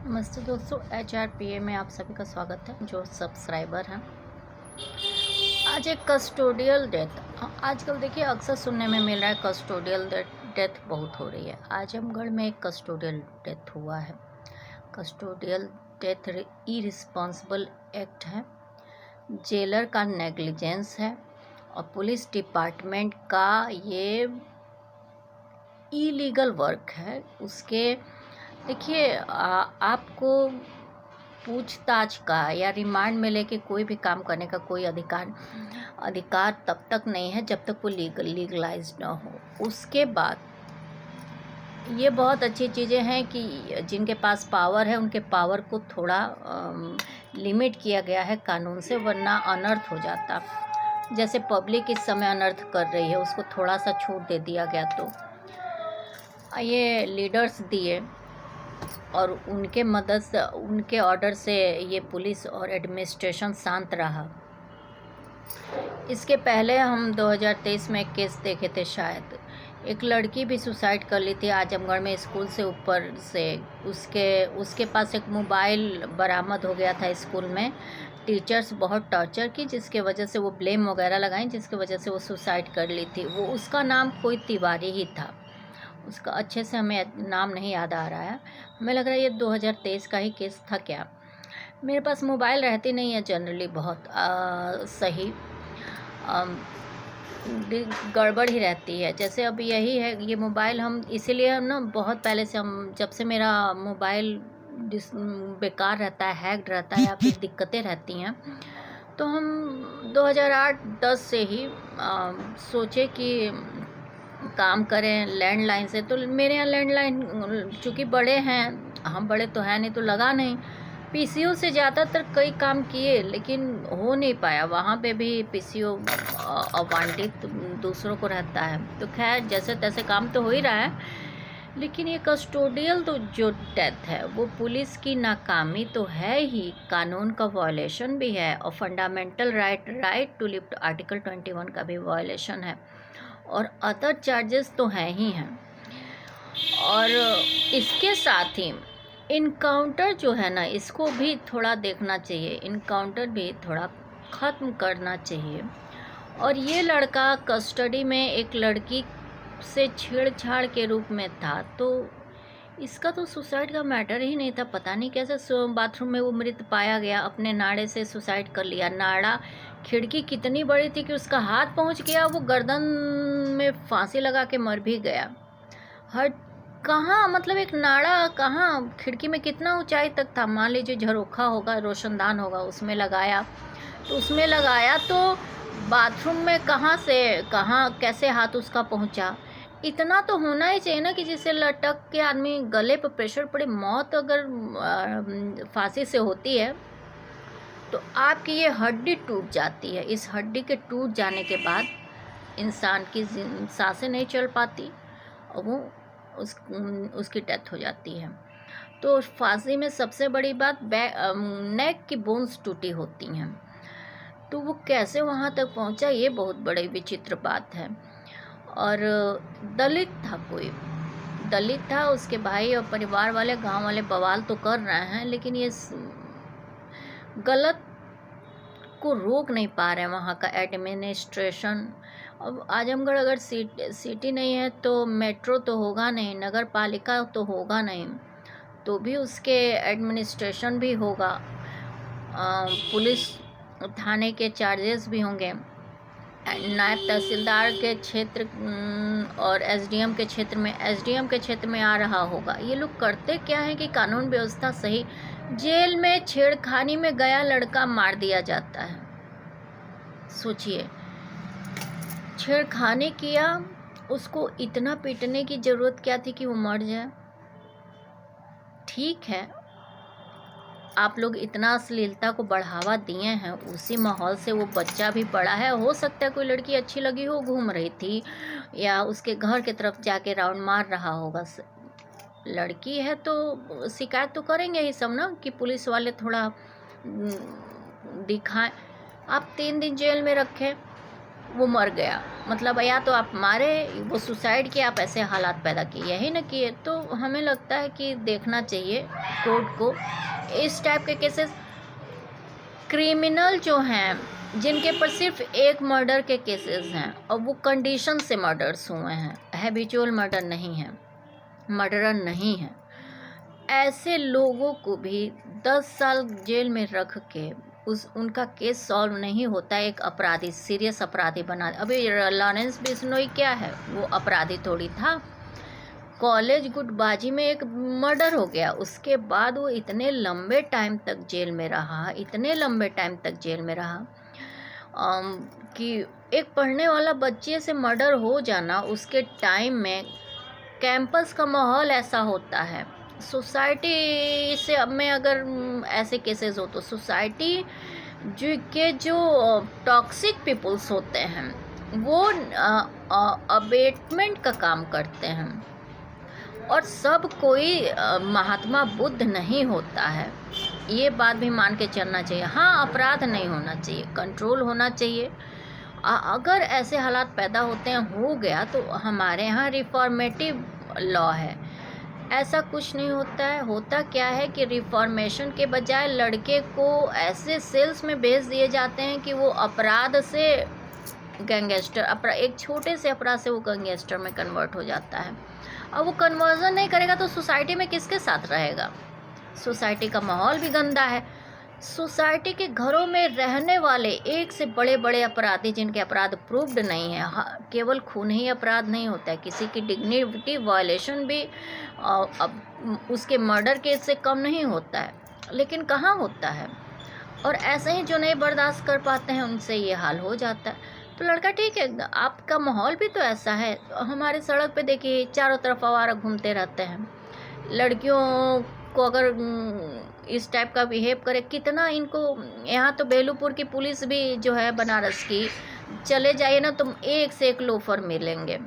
नमस्ते दोस्तों, HRPA में आप सभी का स्वागत है जो सब्सक्राइबर हैं। आज एक कस्टोडियल डेथ, आजकल देखिए अक्सर सुनने में मिल रहा है कस्टोडियल डेथ बहुत हो रही है। आजमगढ़ में एक कस्टोडियल डेथ हुआ है। कस्टोडियल डेथ इररिस्पॉन्सिबल एक्ट है, जेलर का नेग्लिजेंस है और पुलिस डिपार्टमेंट का ये इलीगल वर्क है। उसके देखिए आपको पूछताछ का या रिमांड में लेके कोई भी काम करने का कोई अधिकार तब तक नहीं है जब तक वो लीगलाइज ना हो। उसके बाद ये बहुत अच्छी चीज़ें हैं कि जिनके पास पावर है उनके पावर को थोड़ा लिमिट किया गया है कानून से, वरना अनर्थ हो जाता। जैसे पब्लिक इस समय अनर्थ कर रही है, उसको थोड़ा सा छूट दे दिया गया तो ये लीडर्स दिए और उनके मदद से, उनके ऑर्डर से ये पुलिस और एडमिनिस्ट्रेशन शांत रहा। इसके पहले हम 2023 में एक केस देखे थे, शायद एक लड़की भी सुसाइड कर ली थी आजमगढ़ में स्कूल से ऊपर से। उसके पास एक मोबाइल बरामद हो गया था स्कूल में। टीचर्स बहुत टॉर्चर की जिसके वजह से वो ब्लेम वगैरह लगाई, जिसकी वजह से वो सुसाइड कर ली थी। वो उसका नाम कोई तिवारी ही था, उसका अच्छे से हमें नाम नहीं याद आ रहा है। हमें लग रहा है ये 2023 का ही केस था क्या। मेरे पास मोबाइल रहती नहीं है जनरली, बहुत सही गड़बड़ ही रहती है। जैसे अब यही है, ये मोबाइल हम इसीलिए हम ना बहुत पहले से, हम जब से मेरा मोबाइल बेकार रहता है, हैक्ड रहता है या फिर दिक्कतें रहती हैं, तो हम 2008-10 से ही सोचे कि काम करें लैंडलाइन से। तो मेरे यहाँ लैंडलाइन चूँकि बड़े हैं, हम बड़े तो हैं नहीं तो लगा नहीं। पीसीओ से ज़्यादातर कई काम किए लेकिन हो नहीं पाया। वहाँ पे भी पीसीओ अवांटित दूसरों को रहता है। तो खैर जैसे तैसे काम तो हो ही रहा है। लेकिन ये कस्टोडियल तो जो डेथ है वो पुलिस की नाकामी तो है ही, कानून का वायलेशन भी है और fundamental right to live article 21 का भी वायलेशन है और अदर चार्जेस तो हैं ही हैं। और इसके साथ ही इनकाउंटर जो है ना, इसको भी थोड़ा देखना चाहिए, इनकाउंटर भी थोड़ा ख़त्म करना चाहिए। और ये लड़का कस्टडी में एक लड़की से छेड़छाड़ के रूप में था, तो इसका तो सुसाइड का मैटर ही नहीं था। पता नहीं कैसे बाथरूम में वो मृत पाया गया, अपने नाड़े से सुसाइड कर लिया। नाड़ा खिड़की कितनी बड़ी थी कि उसका हाथ पहुंच गया, वो गर्दन में फांसी लगा के मर भी गया। हर कहाँ मतलब एक नाड़ा कहाँ, खिड़की में कितना ऊंचाई तक था, मान लीजिए झरोखा होगा, रोशनदान होगा, उसमें लगाया तो बाथरूम में कहाँ से कहाँ कैसे हाथ उसका पहुंचा। इतना तो होना ही चाहिए ना कि जिससे लटक के आदमी गले पर प्रेशर पड़े। मौत अगर फांसी से होती है तो आपकी ये हड्डी टूट जाती है। इस हड्डी के टूट जाने के बाद इंसान की सांसें नहीं चल पाती और वो उसकी डेथ हो जाती है। तो फांसी में सबसे बड़ी बात नेक की बोन्स टूटी होती हैं, तो वो कैसे वहाँ तक पहुँचा, ये बहुत बड़ी विचित्र बात है। और दलित था, उसके भाई और परिवार वाले, गांव वाले बवाल तो कर रहे हैं लेकिन ये गलत को रोक नहीं पा रहे हैं वहाँ का एडमिनिस्ट्रेशन। अब आजमगढ़ अगर सिटी नहीं है तो मेट्रो तो होगा नहीं, नगर पालिका तो होगा नहीं, तो भी उसके एडमिनिस्ट्रेशन भी होगा, पुलिस थाने के चार्जेस भी होंगे, नायब तहसीलदार के क्षेत्र और एसडीएम के क्षेत्र में आ रहा होगा। ये लोग करते क्या है कि कानून व्यवस्था सही, जेल में छेड़खानी में गया लड़का मार दिया जाता है। सोचिए, छेड़खानी किया, उसको इतना पीटने की ज़रूरत क्या थी कि वो मर जाए। ठीक है, आप लोग इतना अश्लीलता को बढ़ावा दिए हैं, उसी माहौल से वो बच्चा भी पड़ा है। हो सकता है कोई लड़की अच्छी लगी हो, घूम रही थी या उसके घर की तरफ जाके राउंड मार रहा होगा। लड़की है तो शिकायत तो करेंगे ही सब ना कि पुलिस वाले थोड़ा दिखाएं। आप 3 दिन जेल में रखें, वो मर गया, मतलब या तो आप मारे, वो सुसाइड किया, आप ऐसे हालात पैदा किए, यही ना किए। तो हमें लगता है कि देखना चाहिए कोर्ट को इस टाइप के केसेस। क्रिमिनल जो हैं जिनके पर सिर्फ एक मर्डर के केसेस हैं और वो कंडीशन से मर्डर्स हुए हैं, हैबिचुअल मर्डर नहीं है, मर्डरर नहीं है, ऐसे लोगों को भी 10 साल जेल में रख के उनका केस सॉल्व नहीं होता। एक अपराधी, सीरियस अपराधी बना। अभी लॉरेंस बिश्नोई क्या है, वो अपराधी थोड़ी था। कॉलेज गुटबाजी में एक मर्डर हो गया, उसके बाद वो इतने लंबे टाइम तक जेल में रहा, इतने लंबे टाइम तक जेल में रहा कि एक पढ़ने वाला बच्चे से मर्डर हो जाना उसके टाइम में। कैंपस का माहौल ऐसा होता है, सोसाइटी से अब में अगर ऐसे केसेस हो तो सोसाइटी जो टॉक्सिक पीपल्स होते हैं वो अबेटमेंट का काम करते हैं। और सब कोई महात्मा बुद्ध नहीं होता है, ये बात भी मान के चलना चाहिए। हाँ, अपराध नहीं होना चाहिए, कंट्रोल होना चाहिए। अगर ऐसे हालात पैदा होते हैं, हो गया, तो हमारे यहाँ रिफॉर्मेटिव लॉ है, ऐसा कुछ नहीं होता है। होता क्या है कि रिफॉर्मेशन के बजाय लड़के को ऐसे सेल्स में भेज दिए जाते हैं कि वो अपराध से गैंगस्टर, एक छोटे से अपराध से वो गैंगस्टर में कन्वर्ट हो जाता है। अब वो कन्वर्जन नहीं करेगा तो सोसाइटी में किसके साथ रहेगा? सोसाइटी का माहौल भी गंदा है। सोसाइटी के घरों में रहने वाले एक से बड़े बड़े अपराधी जिनके अपराध प्रूव्ड नहीं है, केवल खून ही अपराध नहीं होता है, किसी की डिग्निटी वायलेशन भी अब उसके मर्डर केस से कम नहीं होता है, लेकिन कहाँ होता है। और ऐसे ही जो नहीं बर्दाश्त कर पाते हैं उनसे ये हाल हो जाता है। तो लड़का ठीक है, आपका माहौल भी तो ऐसा है। हमारे सड़क पे देखिए चारों तरफ आवारा घूमते रहते हैं। लड़कियों को अगर इस टाइप का बिहेव करे, कितना इनको, यहाँ तो बेलूपुर की पुलिस भी जो है बनारस की, चले जाइए ना तुम, एक से एक लोफर मिलेंगे।